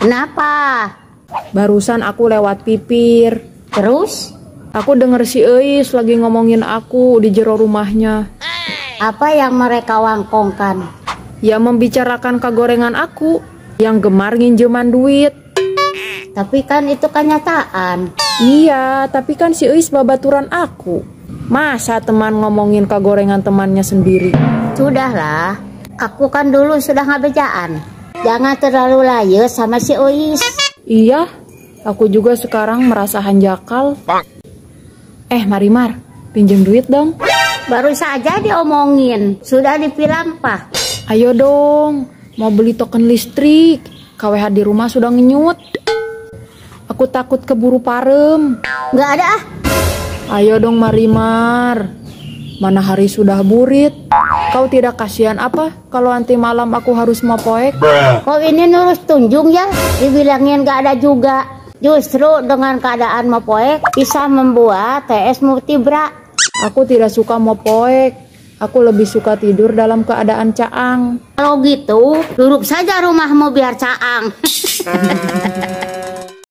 Kenapa? Barusan aku lewat pipir. Terus? Aku denger si Eis lagi ngomongin aku di jero rumahnya. Apa yang mereka wangkongkan? Ya membicarakan kegorengan aku yang gemar nginjeman duit. Tapi kan itu kenyataan. Iya, tapi kan si Eis babaturan aku. Masa teman ngomongin kegorengan temannya sendiri? Sudahlah, aku kan dulu sudah ngabejaan. Jangan terlalu layu sama si Ois. Iya, aku juga sekarang merasa hanjakal. Marimar, pinjem duit dong. Baru saja diomongin, sudah dibilang Pak. Ayo dong, mau beli token listrik. KWH di rumah sudah ngenyut. Aku takut keburu parem. Nggak ada ah. Ayo dong Marimar. Mana hari sudah burit. Kau tidak kasihan apa kalau nanti malam aku harus mau poek? Kok ini nurus tunjung ya? Dibilangin nggak ada juga. Justru dengan keadaan mau poek bisa membuat TS multibra. Aku tidak suka mau poek. Aku lebih suka tidur dalam keadaan caang. Kalau gitu, duduk saja rumahmu biar caang.